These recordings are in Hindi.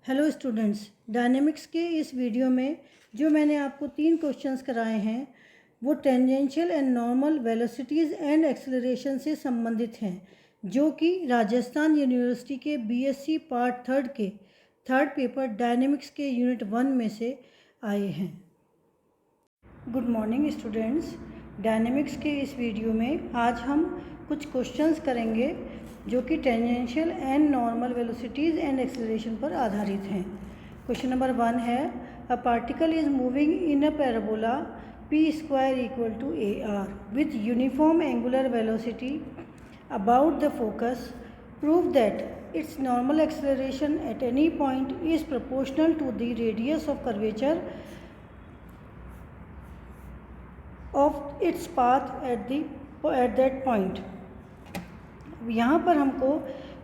हेलो स्टूडेंट्स, डायनेमिक्स के इस वीडियो में जो मैंने आपको 3 क्वेश्चंस कराए हैं वो tangential and normal velocities and acceleration से संबंधित हैं, जो कि राजस्थान यूनिवर्सिटी के बीएससी पार्ट 3 के थर्ड पेपर डायनेमिक्स के यूनिट 1 में से आए हैं। गुड मॉर्निंग स्टूडेंट्स, डायनेमिक्स के इस वीडियो में आज हम कुछ क्वेश्चंस करेंगे जो कि tangential and normal velocities and acceleration पर आधारित हैं। क्वेश्चन नंबर 1 है, a particle is moving in a parabola p square equal to A R with uniform angular velocity about the focus, prove that its normal acceleration at any point is proportional to the radius of curvature of its path at that point. यहाँ पर हमको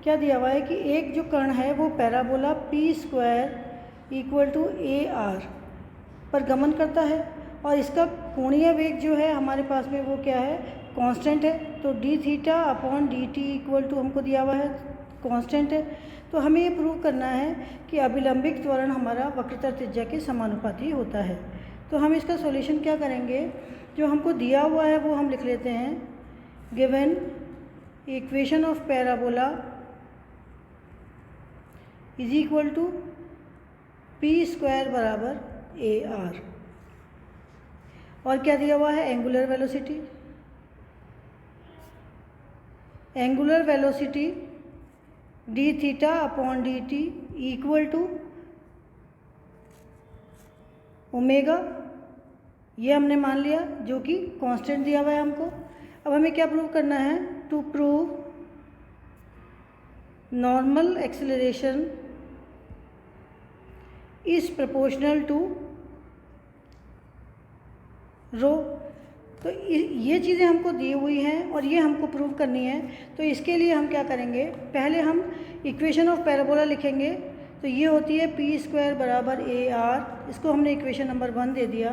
क्या दिया हुआ है कि एक जो कण है वो parabola p square equal to A R पर गमन करता है और इसका कोणीय वेग जो है हमारे पास में वो क्या है, कांस्टेंट है। तो D theta upon D T equal to हमको दिया हुआ है, कांस्टेंट है। तो हमें ये प्रूव करना है कि अभिलंबिक त्वरण हमारा वक्रता त्रिज्या के समानुपाती होता है। तो हम इसका सॉल्यूशन क्या करेंगे, जो हमको दिया हुआ है वो हम लिख लेते हैं। Given equation of parabola is equal to p square बराबर ए आर, और क्या दिया हुआ है, angular velocity. Angular velocity D theta upon D T equal to omega, ये हमने मान लिया जो कि कांस्टेंट दिया हुआ है हमको। अब हमें क्या प्रूव करना है, to prove normal acceleration is proportional to rho. तो ये चीज़ें हमको दी हुई हैं और ये हमको प्रूव करनी है। तो इसके लिए हम क्या करेंगे, पहले हम इक्वेशन ऑफ पैराबोला लिखेंगे। तो ये होती है p स्क्वायर बराबर ए आर, इसको हमने इक्वेशन नंबर 1 दे दिया।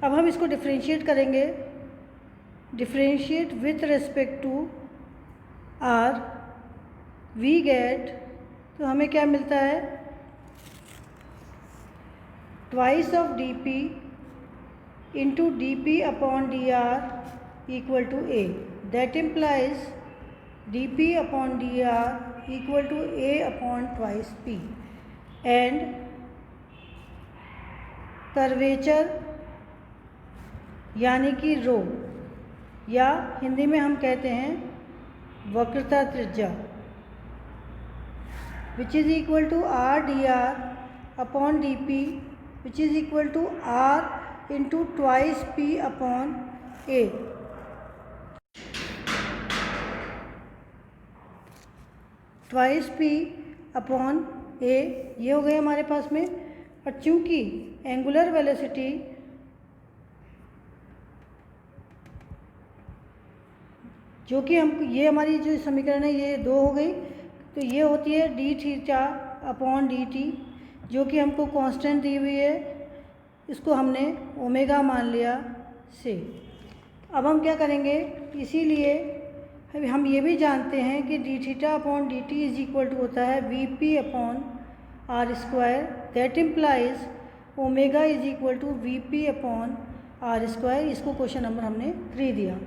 अब हम इसको डिफ्रेंशिएट करेंगे, differentiate with respect to R, we get, तो हमें क्या मिलता है, twice of D P into D P upon D R equal to A. That implies D P upon D R equal to A upon twice P. And curvature यानी कि रो, या हिंदी में हम कहते हैं वक्रता त्रिज्या, which is equal to r d r upon d p, which is equal to r into twice p upon a. Twice p upon a, ये हो गए हमारे पास में। और चूँकि एंगुलर वेलोसिटी जो कि हम, ये हमारी जो समीकरण है ये 2 हो गई, तो ये होती है D theta upon D T, जो कि हमको कांस्टेंट दी हुई है, इसको हमने ओमेगा मान लिया से। अब हम क्या करेंगे, इसीलिए हम ये भी जानते हैं कि D theta upon D T is equal to होता है V P upon R square. That implies omega is equal to V P upon R square. इसको क्वेश्चन नंबर हमने 3 दिया।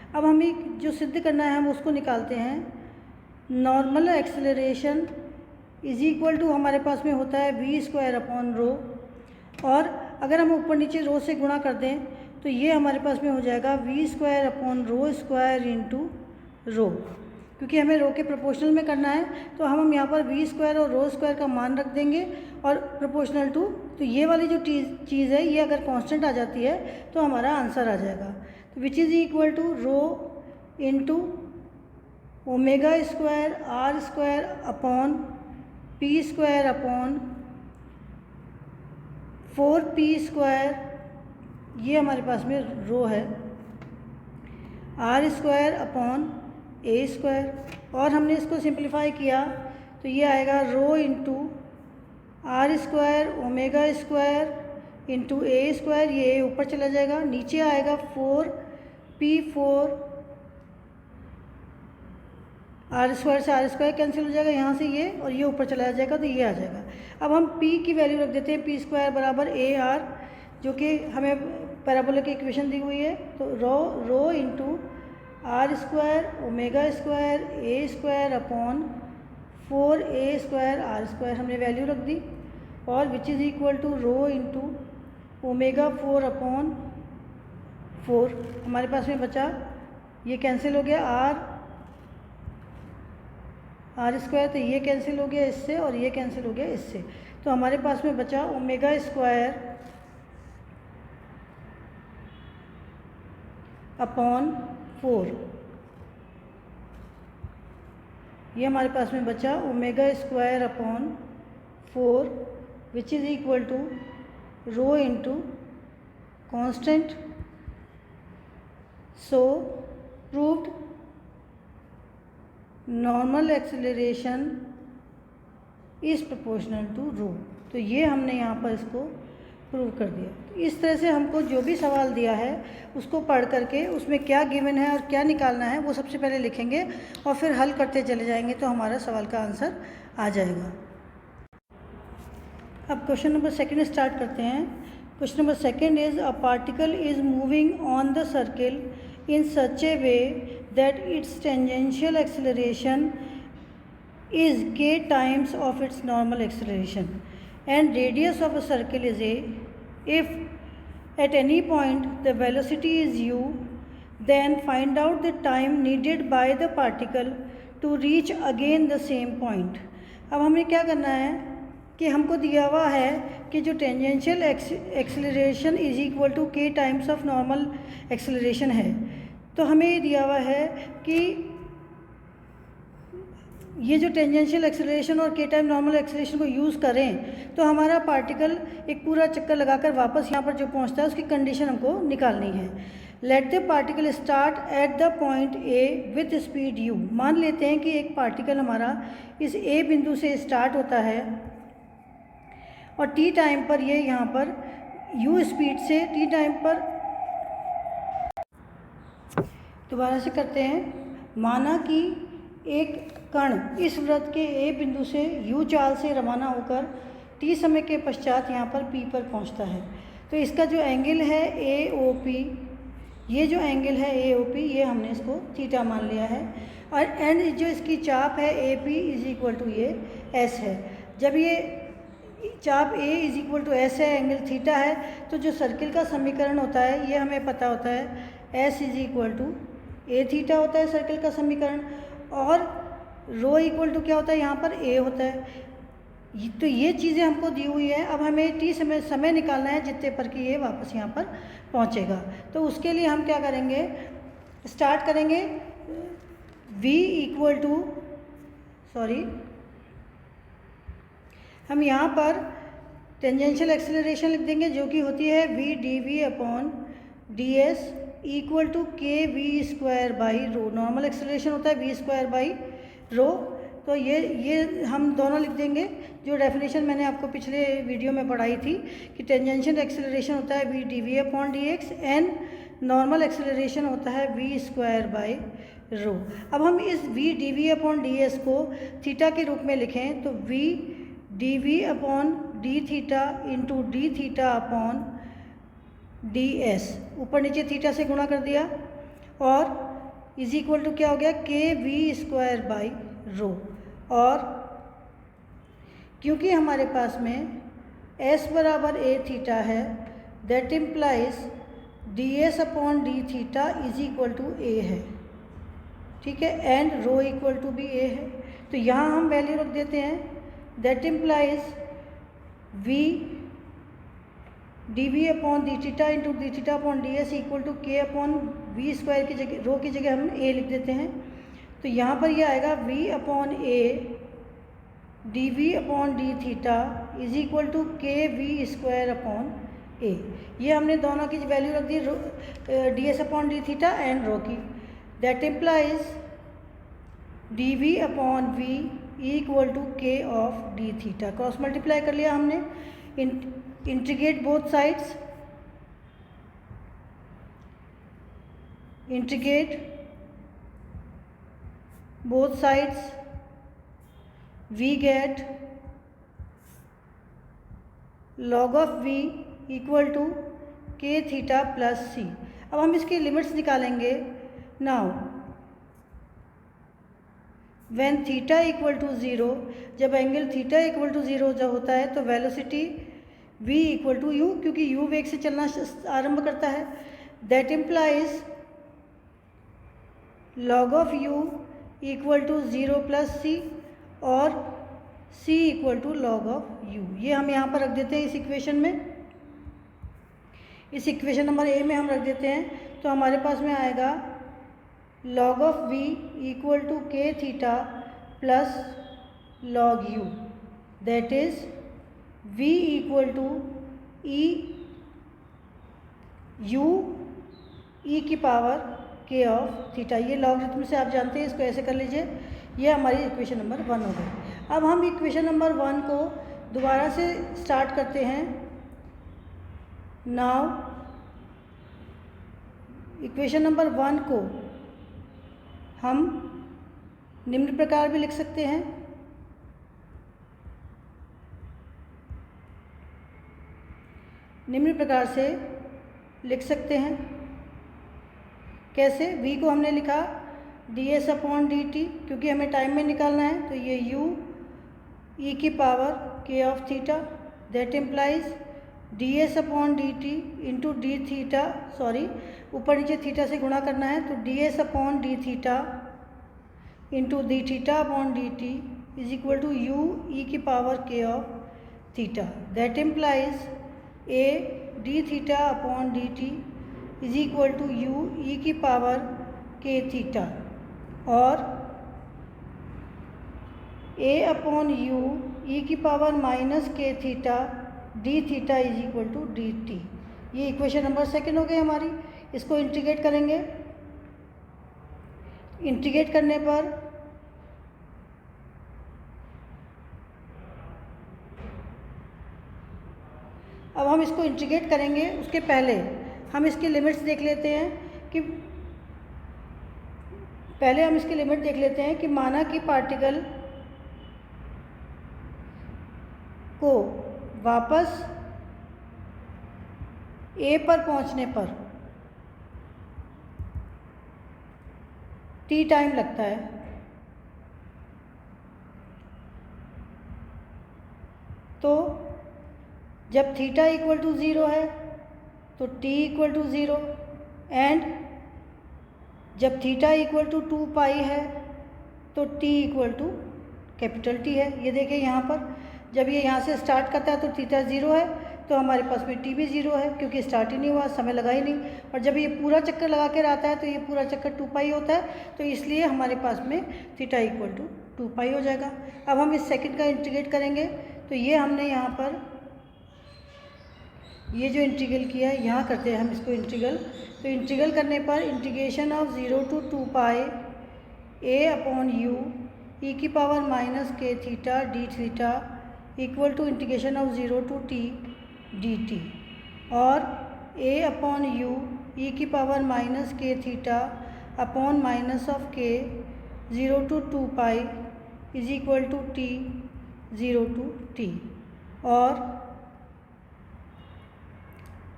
अब हमें जो सिद्ध करना है हम उसको निकालते हैं। Normal acceleration is equal to हमारे पास में होता है वी स्क्वायर अपॉन रो, और अगर हम ऊपर नीचे रो से गुणा कर दें तो ये हमारे पास में हो जाएगा v square upon rho square into rho. क्योंकि हमें रो के प्रोपोर्शनल में करना है तो हम यहाँ पर वी स्क्वायर और रो स्क्वायर का मान रख देंगे और प्रोपोर्शनल टू, तो ये वाली जो चीज़ है ये अगर कांस्टेंट आ जाती है तो हमारा आंसर आ जाएगा। तो which is equal to rho into omega square r square upon p square upon 4p square, ये हमारे पास में रो है, r square upon a square. और हमने इसको सिंप्लीफाई किया तो ये आएगा rho into r square omega square into a square, ये ऊपर चला जाएगा, नीचे आएगा 4p4 आर स्क्वायर से आर स्क्वायर कैंसिल हो जाएगा यहाँ से ये, और ये ऊपर चला जाएगा तो ये आ जाएगा। अब हम p की वैल्यू रख देते हैं, पी स्क्वायर बराबर ए आर, जो कि हमें पैराबोला की इक्वेशन दी हुई है। तो rho into r square omega square a square upon 4a square r square हमने वैल्यू रख दी, और which is equal to rho into omega 4 upon 4। हमारे पास में बचा, ये कैंसिल हो गया आर स्क्वायर, तो ये कैंसिल हो गया इससे और ये कैंसिल हो गया इससे। तो हमारे पास में बचा ओमेगा स्क्वायर अपॉन 4। ये हमारे पास में बचा omega square upon 4 which is equal to rho into constant. So proved normal acceleration is proportional to rho. तो ये हमने यहाँ पर इसको प्रूव कर दिया। तो इस तरह से हमको जो भी सवाल दिया है उसको पढ़ करके उसमें क्या गिवन है और क्या निकालना है वो सबसे पहले लिखेंगे और फिर हल करते चले जाएंगे, तो हमारा सवाल का आंसर आ जाएगा। अब क्वेश्चन नंबर सेकंड स्टार्ट करते हैं। Question number second is a particle is moving on the circle in such a way that its tangential acceleration is k times of its normal acceleration and radius of a circle is a. If at any point the velocity is u, then find out the time needed by the particle to reach again the same point. अब हमें क्या करना है कि हमको दिया हुआ है कि जो tangential acceleration is equal to k times of normal acceleration है। तो हमें ये दिया हुआ है कि ये जो टेंजेंशियल एक्सेलरेशन और k टाइम नॉर्मल एक्सेलरेशन को यूज़ करें तो हमारा पार्टिकल एक पूरा चक्कर लगाकर वापस यहाँ पर जो पहुँचता है उसकी कंडीशन हमको निकालनी है। Let the particle start at the point A with speed u। मान लेते हैं कि एक पार्टिकल हमारा इस a बिंदु से स्टार्ट होता है और t टाइम पर ये यहाँ पर u स्पीड से t टाइम पर, दोबारा से करते हैं। माना कि एक कण इस वृत्त के ए बिंदु से u चाल से रवाना होकर t समय के पश्चात यहाँ पर p पर पहुँचता है। तो इसका जो एंगल है AOP, ये जो एंगल है AOP, ये हमने इसको थीटा मान लिया है, और एंड जो इसकी चाप है AP इज इक्वल टू ये S है। जब ये चाप A is equal to S है, एंगल थीटा है, तो जो सर्किल का समीकरण होता है ये हमें पता होता है S is equal to a theta होता है सर्किल का समीकरण, और रो इक्वल टू क्या होता है यहाँ पर A होता है। तो ये चीज़ें हमको दी हुई है। अब हमें t समय निकालना है जितने पर कि ये वापस यहाँ पर पहुँचेगा। तो उसके लिए हम क्या करेंगे, स्टार्ट करेंगे v इक्वल टू हम यहाँ पर टेंजेंशियल एक्सेलरेशन लिख देंगे जो कि होती है v dv upon ds equal to k v square by rho. Normal acceleration होता है v स्क्वायर बाई रो। तो ये हम दोनों लिख देंगे जो डेफिनेशन मैंने आपको पिछले वीडियो में पढ़ाई थी कि टेंजेंशियल एक्सेलरेशन होता है v dv upon dx and normal acceleration होता है v स्क्वायर बाई रो। अब हम इस v dv अपॉन ds को थीटा के रूप में लिखें तो v dv upon d theta into d theta upon ds, ऊपर नीचे थीटा से गुणा कर दिया, और इज इक्वल टू क्या हो गया के वी स्क्वायर बाई रो। और क्योंकि हमारे पास में s बराबर a थीटा है, that implies ds upon d theta is equal to a है, ठीक है, एंड रो इक्वल टू भी a है। तो यहाँ हम वैल्यू रख देते हैं, that implies v dv upon d theta into d theta upon d s equal to k upon v square की जगह रो की जगह हम a लिख देते हैं। तो यहाँ पर ये आएगा v upon a dv upon d theta is equal to k v square upon a। ये हमने दोनों की वैल्यू रख दी, d s upon d theta and rho की। That implies dv upon v equal to k of d theta. Cross multiply कर लिया हमने, integrate both sides, integrate both sides, we get log of v equal to k theta plus c। अब हम इसकी लिमिट्स निकालेंगे। Now when theta equal to 0, जब एंगल थीटा इक्वल टू 0 जब होता है तो velocity v equal to u, क्योंकि u वेग से चलना आरंभ करता है। That implies log of u equal to 0 plus c और c equal to log of u। ये हम यहाँ पर रख देते हैं इस इक्वेशन में, इस इक्वेशन नंबर ए में हम रख देते हैं। तो हमारे पास में आएगा log of v equal to k theta plus log u, that is v equal to e u e की पावर k ऑफ थीटा। ये लॉगरिथम से आप जानते हैं, इसको ऐसे कर लीजिए। ये हमारी इक्वेशन नंबर 1 हो गई। अब हम इक्वेशन नंबर 1 को दोबारा से स्टार्ट करते हैं। नाउ इक्वेशन नंबर 1 को हम निम्न प्रकार भी लिख सकते हैं। निम्न प्रकार से लिख सकते हैं। कैसे? v को हमने लिखा ds अपॉन dt, क्योंकि हमें टाइम में निकालना है। तो ये u e की power k of theta, that implies ds upon dt into d theta, sorry ऊपर नीचे थीटा से गुणा करना है। तो ds upon d theta into d theta upon dt is equal to u e की power k of theta, that implies a d theta upon D T is equal to u e की पावर k थीटा और a अपॉन u e की power minus k theta d theta is equal to d t. ये इक्वेशन नंबर 2 हो गई हमारी। इसको इंटीग्रेट करेंगे। इंटीग्रेट करने पर अब हम इसको इंटीग्रेट करेंगे, उसके पहले हम इसकी लिमिट्स देख लेते हैं कि माना कि पार्टिकल को वापस ए पर पहुंचने पर टी टाइम लगता है। तो जब थीटा इक्वल टू 0 है तो t इक्वल टू 0 एंड जब थीटा इक्वल टू 2 पाई है तो t equal to capital T है। ये देखिए यहाँ पर जब ये यहाँ से स्टार्ट करता है तो थीटा 0 है, तो हमारे पास में t भी 0 है, क्योंकि स्टार्ट ही नहीं हुआ, समय लगा ही नहीं। और जब ये पूरा चक्कर लगा के आता है तो ये पूरा चक्कर 2 पाई होता है, तो इसलिए हमारे पास में थीटा इक्वल टू 2 पाई हो जाएगा। अब हम इस सेकंड का इंटीग्रेट करेंगे। तो ये हमने यहाँ पर ये जो इंटीग्रल किया है, यहाँ करते हैं हम इसको इंटीग्रल। तो इंटीग्रल करने पर integration of 0 to 2 pi a upon u e की power minus k theta d theta equal to integration of 0 to t dt और a अपॉन u e की power minus k theta upon minus of k 0 to 2 pi is equal to t 0 to t और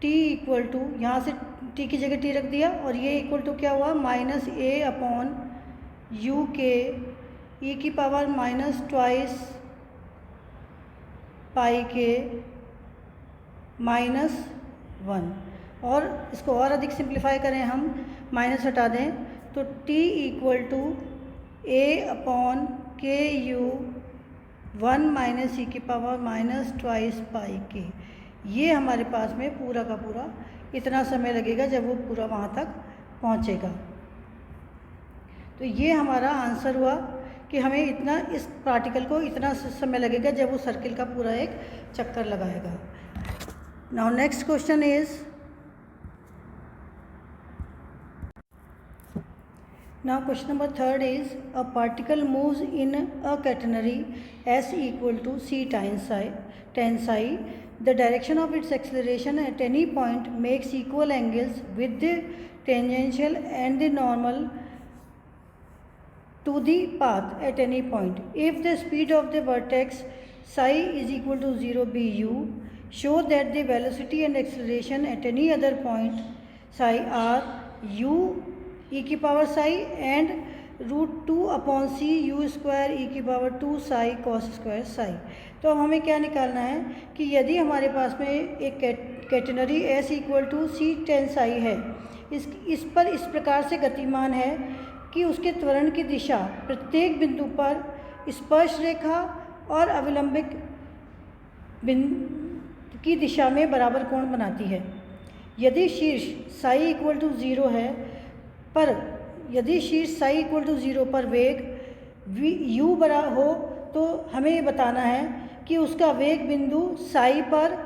t इक्वल टू, यहाँ से t की जगह t रख दिया और ये इक्वल टू क्या हुआ, माइनस a अपॉन यू के e की पावर माइनस ट्वाइस पाई के माइनस 1। और इसको और अधिक सिंप्लीफाई करें हम, माइनस हटा दें तो t equal to a upon k u 1 minus e की power minus twice pi k. ये हमारे पास में पूरा का पूरा इतना समय लगेगा जब वो पूरा वहाँ तक पहुँचेगा। तो ये हमारा आंसर हुआ कि हमें इतना, इस पार्टिकल को इतना समय लगेगा जब वो सर्किल का पूरा एक चक्कर लगाएगा। Now next question is, now question number 3 is a particle moves in a catenary s equal to c times i। The direction of its acceleration at any point makes equal angles with the tangential and the normal to the path at any point. If the speed of the vertex psi is equal to 0 be u, show that the velocity and acceleration at any other point psi are u e की power psi and √2 upon c u square e की power 2 psi cos square psi. तो हमें क्या निकालना है कि यदि हमारे पास में एक catenary s equal to c tan psi है, इस पर इस प्रकार से गतिमान है कि उसके त्वरण की दिशा प्रत्येक बिंदु पर स्पर्श रेखा और अविलंबिक बिंदु की दिशा में बराबर कोण बनाती है. यदि शीर्ष psi इक्वल टू 0 है यदि शीर्ष psi इक्वल टू 0 पर वेग u बड़ा हो तो हमें ये बताना है कि उसका वेग बिंदु psi पर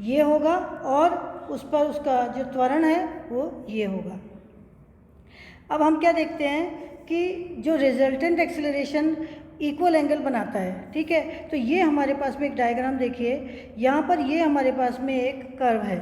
ये होगा और उस पर उसका जो त्वरण है वो ये होगा. अब हम क्या देखते हैं कि जो रिजल्टेंट एक्सेलरेशन इक्वल एंगल बनाता है, ठीक है. तो ये हमारे पास में एक डायग्राम देखिए, यहाँ पर ये हमारे पास में एक कर्व है,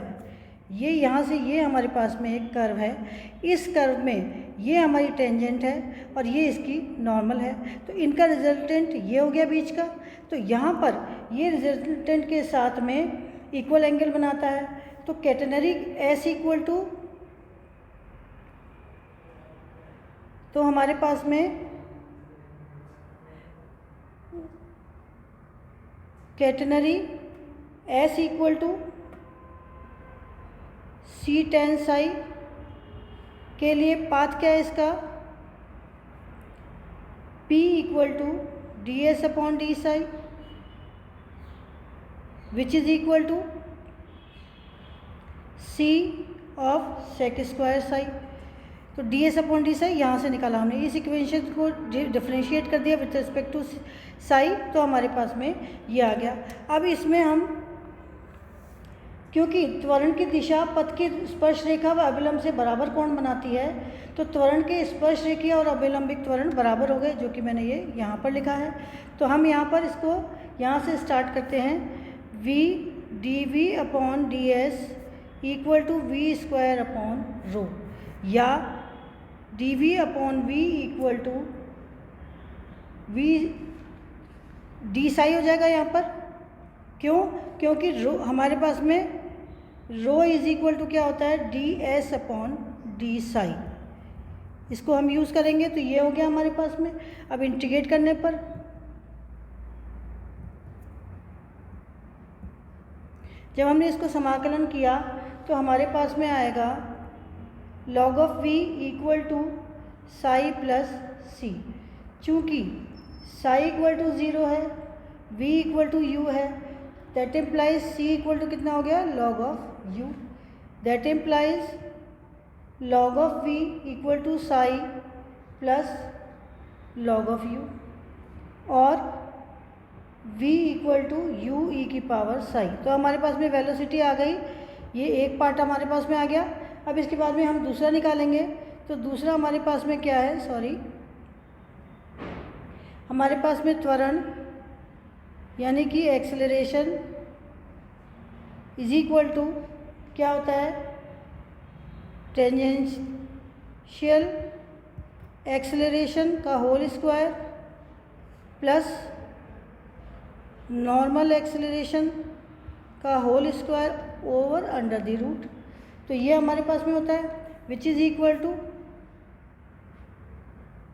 ये यहाँ से ये हमारे पास में एक कर्व है. इस कर्व में ये हमारी टेंजेंट है और ये इसकी नॉर्मल है. तो इनका रिजल्टेंट ये हो गया बीच का. तो यहाँ पर ये रिजल्टेंट के साथ में इक्वल एंगल बनाता है. तो कैटेनरी s इक्वल टू, तो हमारे पास में catenary s equal to c tan psi के लिए पाथ क्या है इसका, p equal to ds upon d psi which is equal to c of sec square psi. तो ds अपॉन डी psi यहाँ से निकाला हमने, इस इक्वेशन को डिफरेंशिएट कर दिया विथ रिस्पेक्ट टू psi, तो हमारे पास में ये आ गया. अब इसमें हम, क्योंकि त्वरण की दिशा पथ की स्पर्श रेखा व अभिलंब से बराबर कोण बनाती है, तो त्वरण के स्पर्श रेखीय और अभिलंबिक त्वरण बराबर हो गए, जो कि मैंने ये यहाँ पर लिखा है. तो हम यहाँ पर इसको यहाँ से स्टार्ट करते हैं. v dv upon ds equal to v square upon rho, या dv upon v equal to v d psi हो जाएगा यहाँ पर. क्यों? क्योंकि रो हमारे पास में रो इज इक्वल टू क्या होता है, D s upon D Sai. इसको हम यूज़ करेंगे तो ये हो गया हमारे पास में. अब इंटीग्रेट करने पर जब हमने इसको समाकलन किया तो हमारे पास में आएगा log of v equal to psi plus c. चूँकि साई इक्वल टू 0 है, v इक्वल टू u है, that implies c equal to कितना हो गया, log of u. That implies log of v equal to psi plus log of u, और v equal to u e की पावर साई. तो हमारे पास में वेलोसिटी आ गई, ये एक पार्ट हमारे पास में आ गया. अब इसके बाद में हम दूसरा निकालेंगे. तो दूसरा हमारे पास में क्या है, हमारे पास में त्वरण यानी कि एक्सेलरेशन इज इक्वल टू क्या होता है, टेंजेंशियल एक्सेलरेशन का whole square plus normal acceleration का whole square over under the root. तो ये हमारे पास में होता है which is equal to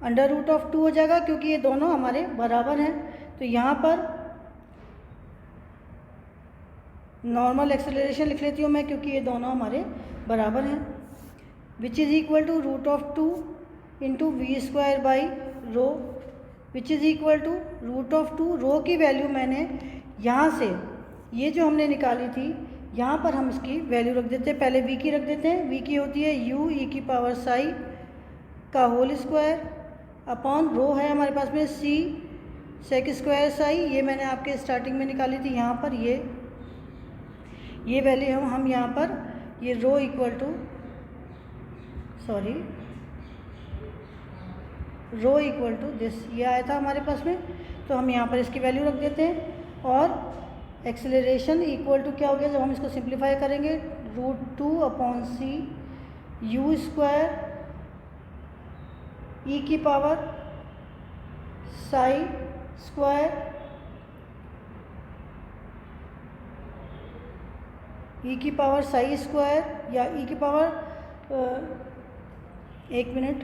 under root of 2 हो जाएगा, क्योंकि ये दोनों हमारे बराबर हैं. तो यहाँ पर नॉर्मल एक्सेलरेशन लिख लेती हूँ मैं, क्योंकि ये दोनों हमारे बराबर हैं. Which is equal to root of 2 into v square by rho, which is equal to root of 2. Rho की वैल्यू मैंने यहाँ से ये जो हमने निकाली थी यहाँ पर हम इसकी वैल्यू रख देते हैं. पहले v की रख देते हैं. v की होती है u e की पावर साई का होल स्क्वायर अपॉन रो है हमारे पास में c सेक स्क्वायर साई. ये मैंने आपके स्टार्टिंग में निकाली थी. यहाँ पर ये वैल्यू हम यहाँ पर ये rho equal to rho equal to this ये आया था हमारे पास में. तो हम यहाँ पर इसकी वैल्यू रख देते हैं. और एक्सेलरेशन इक्वल टू क्या हो गया, जब हम इसको सिंप्लीफाई करेंगे, √2 अपॉन सी u स्क्वायर e की पावर साई स्क्वायर ई की पावर साई स्क्वायर या ई की पावर एक मिनट,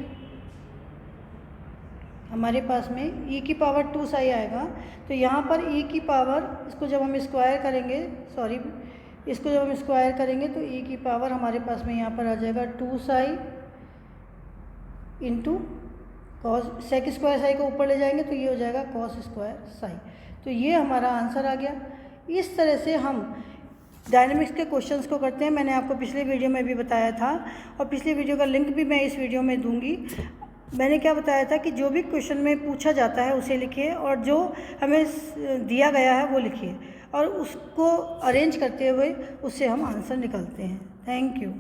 हमारे पास में e की पावर 2 साई आएगा। तो यहाँ पर e की पावर, इसको जब हम स्क्वायर करेंगे, इसको जब हम स्क्वायर करेंगे तो e की पावर हमारे पास में यहाँ पर आ जाएगा 2 psi into cos, sec square psi को ऊपर ले जाएंगे तो ये हो जाएगा कॉस स्क्वायर साई। तो ये हमारा आंसर आ गया। इस तरह से हम डायनेमिक्स के क्वेश्चंस को करते हैं। मैंने आपको पिछले वीडियो में भी बताया था और पिछले वीडियो का लिंक भी मैं इस वीडियो में दूंगी। मैंने क्या बताया था कि जो भी क्वेश्चन में पूछा जाता है उसे लिखिए और जो हमें दिया गया है वो लिखिए और उसको अरेंज करते हुए उससे हम आंसर निकालते हैं। Thank you.